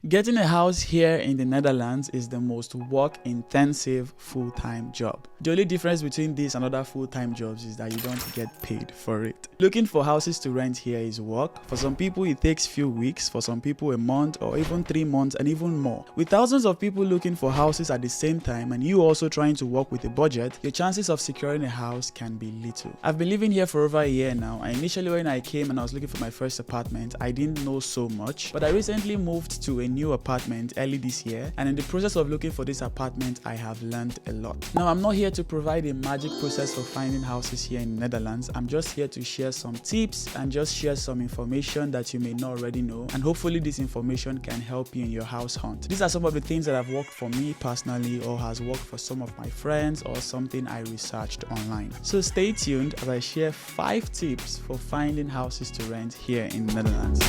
Getting a house here in the Netherlands is the most work-intensive full-time job. The only difference between this and other full-time jobs is that you don't get paid for it. Looking for houses to rent here is work. For some people it takes few weeks, for some people a month or even 3 months and even more. With thousands of people looking for houses at the same time and you also trying to work with a budget, your chances of securing a house can be little. I've been living here for over a year now, and initially when I came and I was looking for my first apartment, I didn't know so much, but I recently moved to a new apartment early this year, and in the process of looking for this apartment, I have learned a lot. Now, I'm not here to provide a magic process for finding houses here in the Netherlands. I'm just here to share some tips and just share some information that you may not already know, and hopefully this information can help you in your house hunt. These are some of the things that have worked for me personally or has worked for some of my friends or something I researched online. So stay tuned as I share 5 tips for finding houses to rent here in the Netherlands.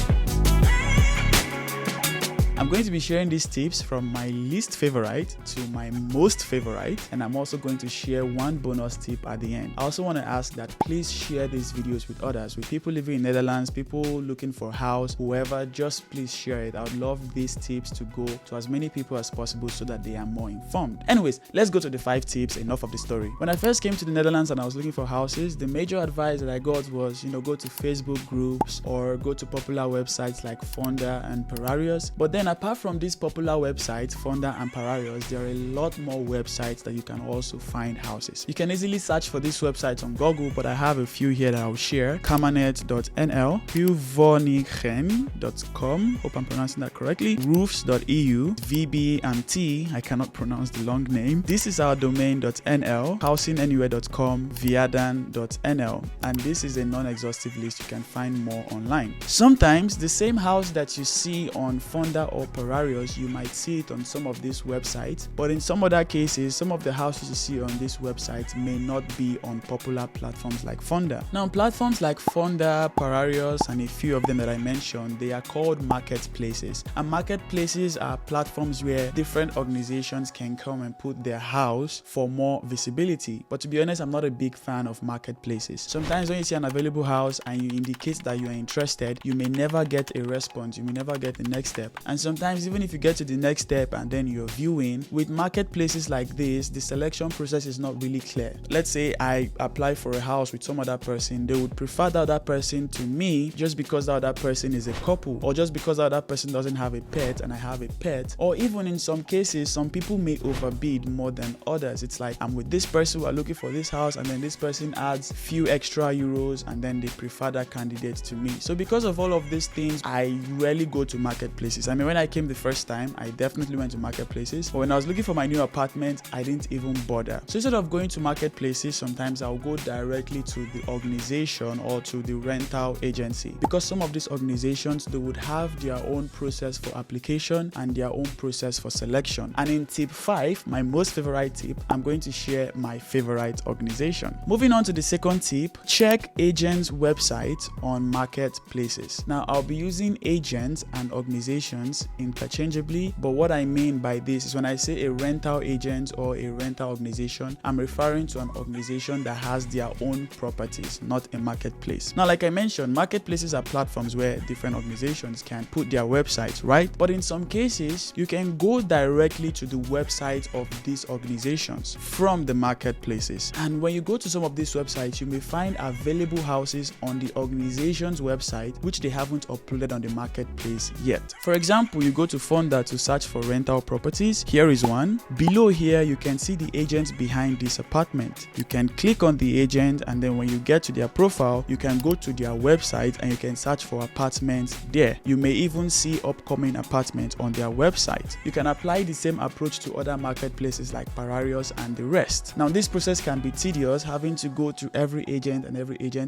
I'm going to be sharing these tips from my least favorite to my most favorite, and I'm also going to share one bonus tip at the end. I also want to ask that please share these videos with others, with people living in Netherlands, people looking for a house, whoever, just please share it. I would love these tips to go to as many people as possible so that they are more informed. Anyways, let's go to the 5 tips. Enough of the story. When I first came to the Netherlands and I was looking for houses, the major advice that I got was, go to Facebook groups or go to popular websites like Fonda and Pararius. But then apart from these popular websites, Fonda and Pararius, there are a lot more websites that you can also find houses. You can easily search for these websites on Google, but I have a few here that I'll share. Kamanet.nl, Huwonigen.com, hope I'm pronouncing that correctly, Roofz.eu, VB&T, I cannot pronounce the long name. This is OurDomain.nl, HousingAnywhere.com, Viadan.nl, and this is a non-exhaustive list. You can find more online. Sometimes the same house that you see on Fonda or Pararius, you might see it on some of these websites, but in some other cases, some of the houses you see on these websites may not be on popular platforms like Fonda. Now, on platforms like Fonda, Pararius, and a few of them that I mentioned, they are called marketplaces. And marketplaces are platforms where different organizations can come and put their house for more visibility. But to be honest, I'm not a big fan of marketplaces. Sometimes when you see an available house and you indicate that you are interested, you may never get a response, you may never get the next step. And sometimes even if you get to the next step and then you're viewing, with marketplaces like this, the selection process is not really clear. Let's say I apply for a house with some other person, they would prefer that other person to me just because that other person is a couple, or just because that other person doesn't have a pet and I have a pet, or even in some cases, some people may overbid more than others. It's like, I'm with this person who are looking for this house, and then this person adds few extra euros and then they prefer that candidate to me. So because of all of these things, I rarely go to marketplaces. I mean, when I came the first time, I definitely went to marketplaces, but when I was looking for my new apartment, I didn't even bother. So instead of going to marketplaces, sometimes I'll go directly to the organization or to the rental agency, because some of these organizations, they would have their own process for application and their own process for selection. And in tip 5, my most favorite tip, I'm going to share my favorite organization. Moving on to the second tip, check agents' websites on marketplaces. Now, I'll be using agents and organizations interchangeably, but what I mean by this is when I say a rental agent or a rental organization, I'm referring to an organization that has their own properties, not a marketplace. Now, like I mentioned, marketplaces are platforms where different organizations can put their websites, right? But in some cases, you can go directly to the website of these organizations from the marketplaces. And when you go to some of these websites, you may find available houses on the organization's website which they haven't uploaded on the marketplace yet. For example, you go to Fonda to search for rental properties. Here is one. Below here, you can see the agents behind this apartment. You can click on the agent, and then when you get to their profile, you can go to their website and you can search for apartments there. You may even see upcoming apartments on their website. You can apply the same approach to other marketplaces like Pararius and the rest. Now, this process can be tedious, having to go to every agent,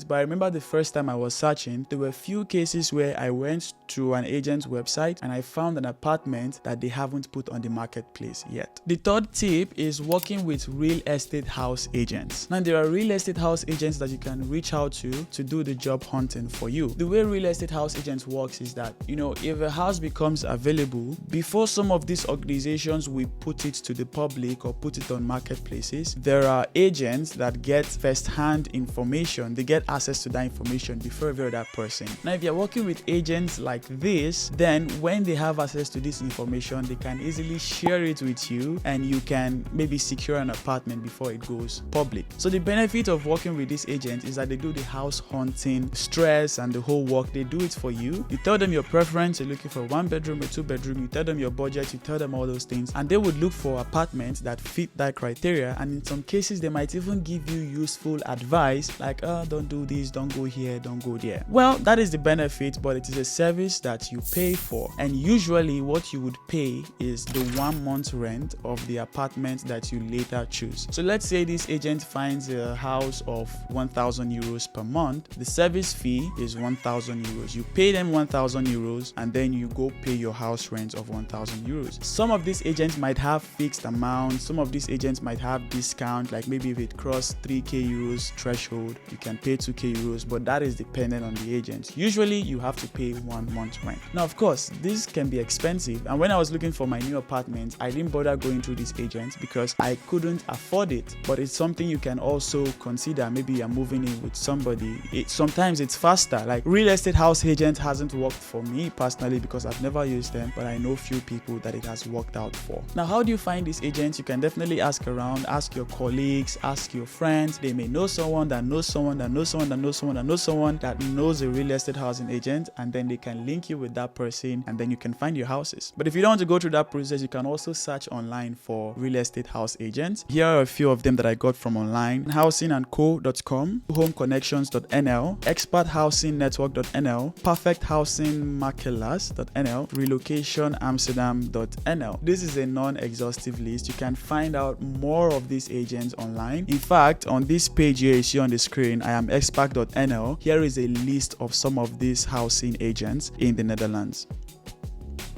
but I remember the first time I was searching, there were a few cases where I went to an agent's website and I found an apartment that they haven't put on the marketplace yet. The third tip is working with real estate house agents. Now, there are real estate house agents that you can reach out to do the job hunting for you. The way real estate house agents works is that, if a house becomes available, before some of these organizations will put it to the public or put it on marketplaces, there are agents that get first-hand information. They get access to that information before every other person. Now, if you're working with agents like this, then when they have have access to this information, they can easily share it with you and you can maybe secure an apartment before it goes public. So the benefit of working with this agent is that they do the house hunting, stress and the whole work. They do it for you. You tell them your preference, you're looking for 1 bedroom or 2 bedroom, you tell them your budget, you tell them all those things, and they would look for apartments that fit that criteria. And in some cases they might even give you useful advice like, don't do this, don't go here, don't go there. Well, that is the benefit, but it is a service that you pay for, and usually what you would pay is the 1 month rent of the apartment that you later choose. So let's say this agent finds a house of 1,000 euros per month. The service fee is 1,000 euros. You pay them 1,000 euros and then you go pay your house rent of 1,000 euros. Some of these agents might have fixed amounts. Some of these agents might have discount, like maybe if it crossed 3k euros threshold, you can pay 2k euros, but that is dependent on the agent. Usually you have to pay 1 month rent. Now, of course, this can be expensive, and when I was looking for my new apartment, I didn't bother going through these agents because I couldn't afford it. But it's something you can also consider. Maybe you're moving in with somebody. Sometimes it's faster. Like real estate house agent hasn't worked for me personally because I've never used them, but I know few people that it has worked out for. Now, how do you find these agents? You can definitely ask around, ask your colleagues, ask your friends. They may know someone that knows someone that knows someone that knows someone that knows someone that knows a real estate housing agent, and then they can link you with that person and then you can find your houses. But if you don't want to go through that process, you can also search online for real estate house agents. Here are a few of them that I got from online: housingandco.com, homeconnections.nl, experthousingnetwork.nl, perfecthousingmakelers.nl, relocationamsterdam.nl. This is a non-exhaustive list. You can find out more of these agents online. In fact, on this page here you see on the screen, I am expert.nl. Here is a list of some of these housing agents in the Netherlands.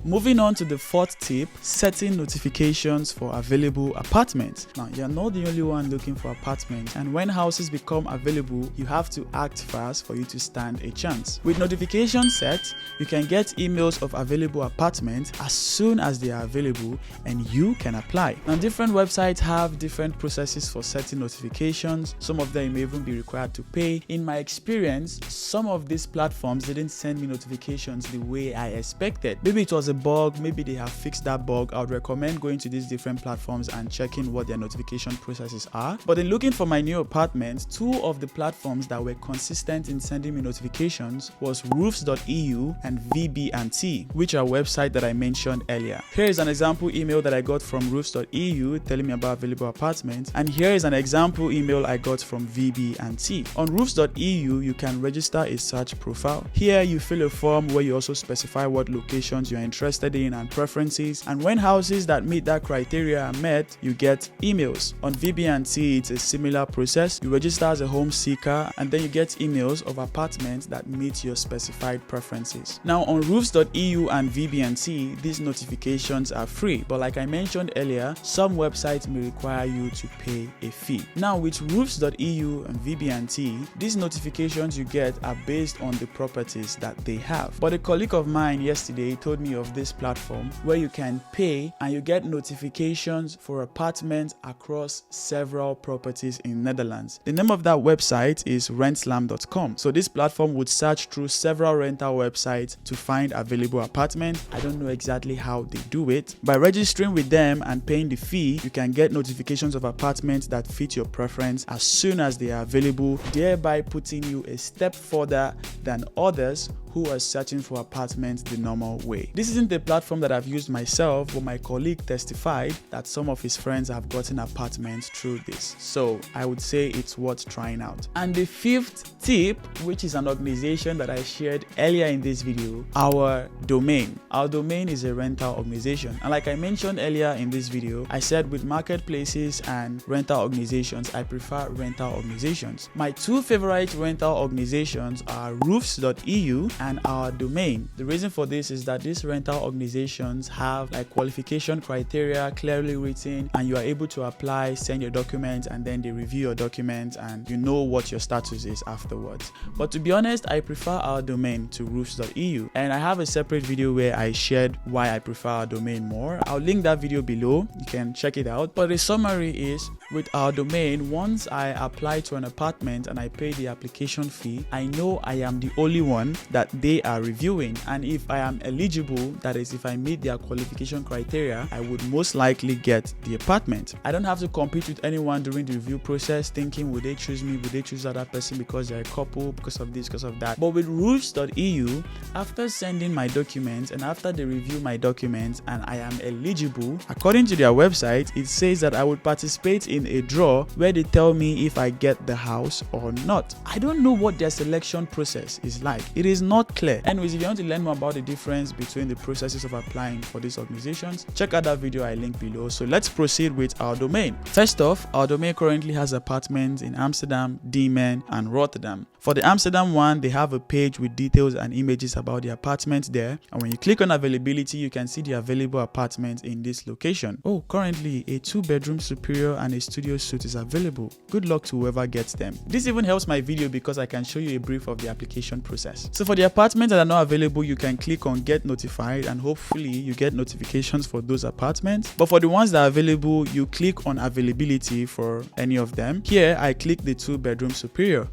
Moving on to the 4th tip, setting notifications for available apartments. Now, you're not the only one looking for apartments, and when houses become available, you have to act fast for you to stand a chance. With notifications set, you can get emails of available apartments as soon as they are available and you can apply. Now, different websites have different processes for setting notifications. Some of them may even be required to pay. In my experience, some of these platforms didn't send me notifications the way I expected. Maybe it was a bug, maybe they have fixed that bug. I would recommend going to these different platforms and checking what their notification processes are. But in looking for my new apartment, 2 of the platforms that were consistent in sending me notifications was Roofz.eu and VB&T, which are websites that I mentioned earlier. Here is an example email that I got from Roofz.eu telling me about available apartments, and here is an example email I got from VB&T. On Roofz.eu, you can register a search profile. Here you fill a form where you also specify what locations you're interested in and preferences, and when houses that meet that criteria are met, you get emails. On VB&T, it's a similar process. You register as a home seeker and then you get emails of apartments that meet your specified preferences. Now, on Roofz.eu and VB&T, these notifications are free, but like I mentioned earlier, some websites may require you to pay a fee. Now, with Roofz.eu and VB&T, these notifications you get are based on the properties that they have. But a colleague of mine yesterday told me of this platform where you can pay and you get notifications for apartments across several properties in Netherlands. The name of that website is rentslam.com. So this platform would search through several rental websites to find available apartments. I don't know exactly how they do it. By registering with them and paying the fee, you can get notifications of apartments that fit your preference as soon as they are available, thereby putting you a step further than others who are searching for apartments the normal way. This isn't a platform that I've used myself, but my colleague testified that some of his friends have gotten apartments through this. So I would say it's worth trying out. And the 5th tip, which is an organization that I shared earlier in this video, OurDomain. OurDomain is a rental organization. And like I mentioned earlier in this video, I said with marketplaces and rental organizations, I prefer rental organizations. My 2 favorite rental organizations are Roofz.eu and OurDomain. The reason for this is that these rental organizations have like qualification criteria clearly written, and you are able to apply, send your documents, and then they review your documents and you know what your status is afterwards. But to be honest, I prefer OurDomain to Roofz.eu, and I have a separate video where I shared why I prefer OurDomain more. I'll link that video below, you can check it out. But the summary is, with OurDomain, once I apply to an apartment and I pay the application fee, I know I am the only one that that they are reviewing, and if I am eligible, that is if I meet their qualification criteria, I would most likely get the apartment. I don't have to compete with anyone during the review process thinking, would they choose me, would they choose that other person because they're a couple, because of this, because of that. But with Roofz.eu, after sending my documents and after they review my documents and I am eligible, according to their website, it says that I would participate in a draw where they tell me if I get the house or not. I don't know what their selection process is like. It is not clear. Anyways, if you want to learn more about the difference between the processes of applying for these organizations, check out that video I link below. So let's proceed with OurDomain. First off, OurDomain currently has apartments in Amsterdam, Dillion, and Rotterdam. For the Amsterdam one, they have a page with details and images about the apartments there. And when you click on availability, you can see the available apartments in this location. Oh, currently a 2-bedroom superior and a studio suite is available. Good luck to whoever gets them. This even helps my video because I can show you a brief of the application process. So for the apartments that are not available, you can click on get notified and hopefully you get notifications for those apartments. But for the ones that are available, you click on availability for any of them. Here, I click the 2-bedroom superior.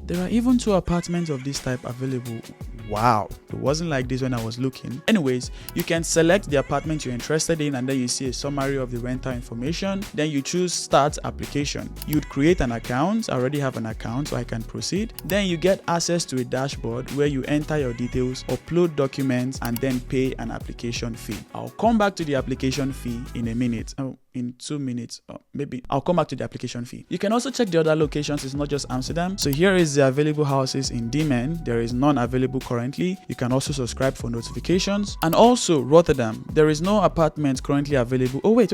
There are even 2 apartments of this type available. Wow, it wasn't like this when I was looking. Anyways, you can select the apartment you're interested in and then you see a summary of the rental information. Then you choose start application. You'd create an account. I already have an account so I can proceed. Then you get access to a dashboard where you enter your details, upload documents, and then pay an application fee. I'll come back to the application fee in a minute. In 2 minutes, or maybe I'll come back to the application fee. You can also check the other locations. It's not just Amsterdam. So here is the available houses in Dillion. There is none available currently. You can also subscribe for notifications. And also Rotterdam, there is no apartment currently available. Oh wait.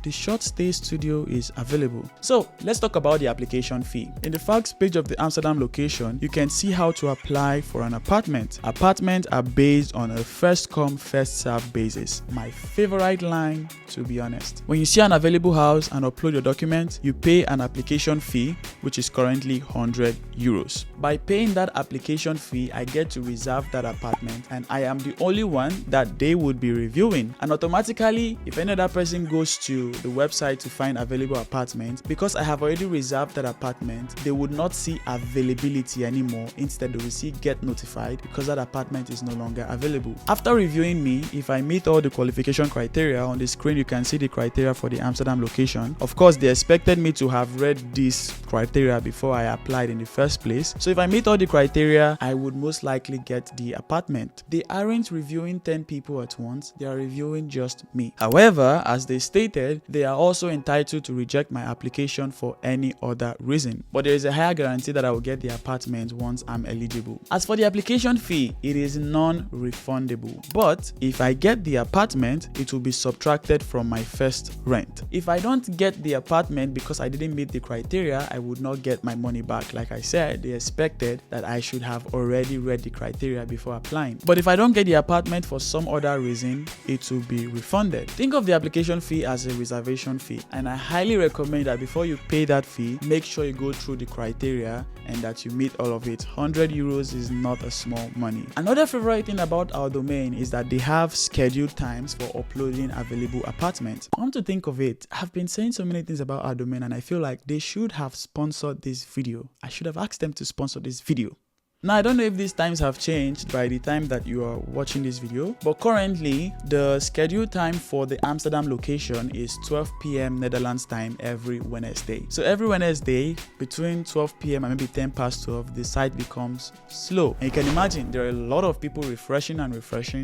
The short stay studio is available. So let's talk about the application fee. In the facts page of the Amsterdam location, you can see how to apply for an apartment. Apartments are based on a first come, first served basis. My favorite line, to be honest. When you see an available house and upload your document, you pay an application fee, which is currently 100 euros. By paying that application fee, I get to reserve that apartment and I am the only one that they would be reviewing. And automatically, if any other person goes to the website to find available apartments, because I have already reserved that apartment, they would not see availability anymore. Instead, they will see get notified because that apartment is no longer available. After reviewing me, if I meet all the qualification criteria, on the screen you can see the criteria for the Amsterdam location. Of course, they expected me to have read these criteria before I applied in the first place. So if I meet all the criteria, I would most likely get the apartment. They aren't reviewing 10 people at once, they are reviewing just me. However, as they stated, they are also entitled to reject my application for any other reason. But there is a higher guarantee that I will get the apartment once I'm eligible. As for the application fee, it is non-refundable. But if I get the apartment, it will be subtracted from my first rent. If I don't get the apartment because I didn't meet the criteria, I would not get my money back. Like I said, they expected that I should have already read the criteria before applying. But if I don't get the apartment for some other reason, it will be refunded. Think of the application fee as a reservation fee, and I highly recommend that before you pay that fee, make sure you go through the criteria and that you meet all of it. 100 euros is not a small money. Another favorite thing about OurDomain is that they have scheduled times for uploading available apartments. Come to think of it, I've been saying so many things about OurDomain and I feel like they should have sponsored this video. I should have asked them to sponsor this video. Now, I don't know if these times have changed by the time that you are watching this video, but currently the scheduled time for the Amsterdam location is 12 p.m. Netherlands time every Wednesday. So every Wednesday between 12 p.m. and maybe 10 past 12, the site becomes slow. And you can imagine there are a lot of people refreshing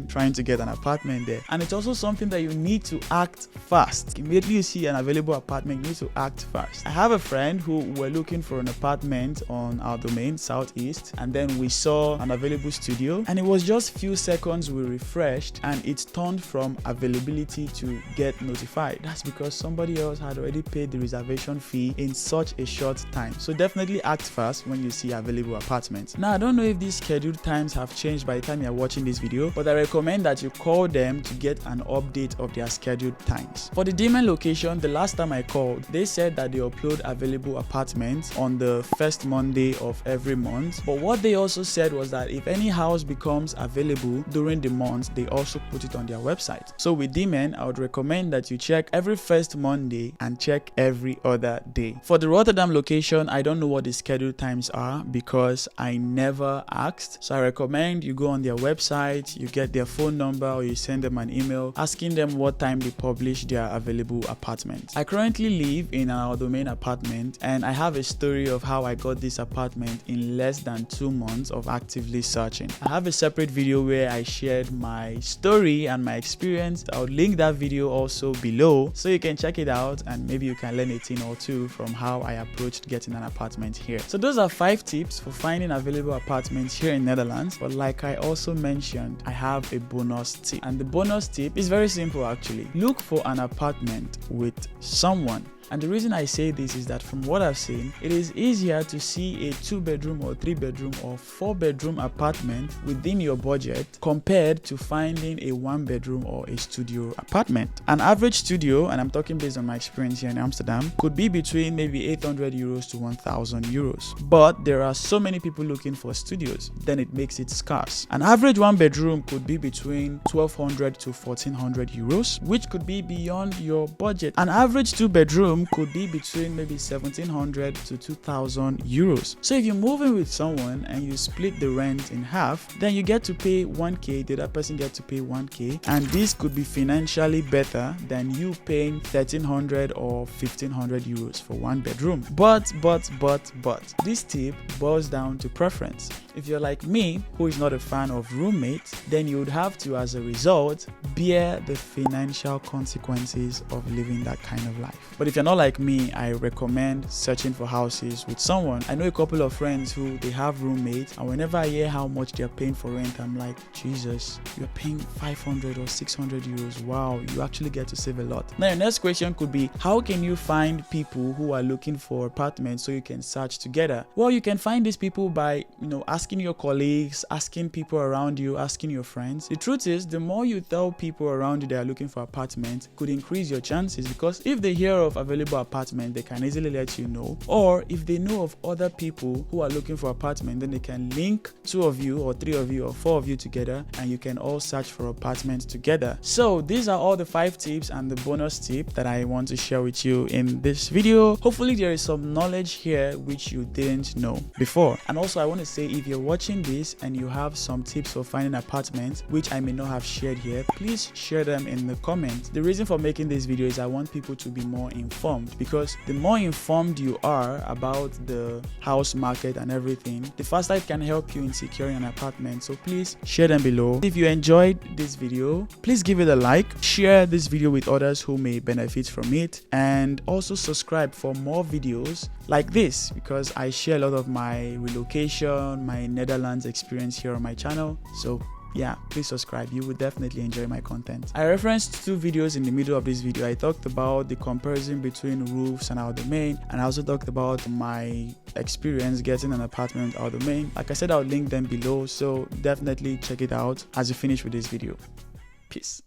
trying to get an apartment there. And it's also something that you need to act fast. Immediately you see an available apartment, you need to act fast. I have a friend who were looking for an apartment on OurDomain Southeast, and then we saw an available studio, and it was just few seconds we refreshed and it turned from availability to get notified. That's because somebody else had already paid the reservation fee in such a short time. So definitely act fast when you see available apartments. Now, I don't know if these scheduled times have changed by the time you're watching this video, but I recommend that you call them to get an update of their scheduled times. For the Dillion location, the last time I called, they said that they upload available apartments on the first Monday of every month, but what they also said was that if any house becomes available during the month, they also put it on their website. So with Domain, I would recommend that you check every first Monday and check every other day. For the Rotterdam location, I don't know what the scheduled times are because I never asked. So I recommend you go on their website, you get their phone number, or you send them an email asking them what time they publish their available apartments. I currently live in an OurDomain apartment, and I have a story of how I got this apartment in less than 2 months of actively searching. I have a separate video where I shared my story and my experience. I'll link that video also below so you can check it out and maybe you can learn a thing or two from how I approached getting an apartment here. So those are 5 tips for finding available apartments here in Netherlands. But like I also mentioned, I have a bonus tip, and the bonus tip is very simple actually. Look for an apartment with someone. And the reason I say this is that from what I've seen, it is easier to see a 2-bedroom or 3-bedroom or 4-bedroom apartment within your budget compared to finding a 1-bedroom or a studio apartment. An average studio, and I'm talking based on my experience here in Amsterdam, could be between maybe 800 euros to 1000 euros. But there are so many people looking for studios, then it makes it scarce. An average 1-bedroom could be between 1200 to 1400 euros, which could be beyond your budget. An average 2-bedroom could be between maybe 1700 to 2000 euros. So if you move in with someone and you split the rent in half, then you get to pay 1k, the other person gets to pay 1k, and this could be financially better than you paying 1300 or 1500 euros for 1 bedroom. But this tip boils down to preference. If you're like me, who is not a fan of roommates, then you would have to, as a result, bear the financial consequences of living that kind of life. But if you're not like me, I recommend searching for houses with someone. I know a couple of friends who they have roommates, and whenever I hear how much they're paying for rent, I'm like, Jesus, you're paying 500 or 600 euros. Wow, you actually get to save a lot. Now, your next question could be, how can you find people who are looking for apartments so you can search together? Well, you can find these people by, asking your colleagues, asking people around you, asking your friends. The truth is, the more you tell people around you they are looking for apartments, could increase your chances, because if they hear of available apartment, they can easily let you know. Or if they know of other people who are looking for apartment, then they can link 2 of you or 3 of you or 4 of you together, and you can all search for apartments together. So these are all the 5 tips and the bonus tip that I want to share with you in this video. Hopefully there is some knowledge here which you didn't know before. And also I want to say, if you're watching this and you have some tips for finding apartments which I may not have shared here, please share them in the comments. The reason for making this video is I want people to be more informed, because the more informed you are about the house market and everything, the faster it can help you in securing an apartment. So please share them below. If you enjoyed this video, please give it a like, share this video with others who may benefit from it, and also subscribe for more videos like this, because I share a lot of my relocation, my Netherlands experience here on my channel. So yeah, please subscribe. You would definitely enjoy my content. I referenced 2 videos in the middle of this video. I talked about the comparison between Roofz and OurDomain, and I also talked about my experience getting an apartment on OurDomain. Like I said, I'll link them below, so definitely check it out as you finish with this video. Peace.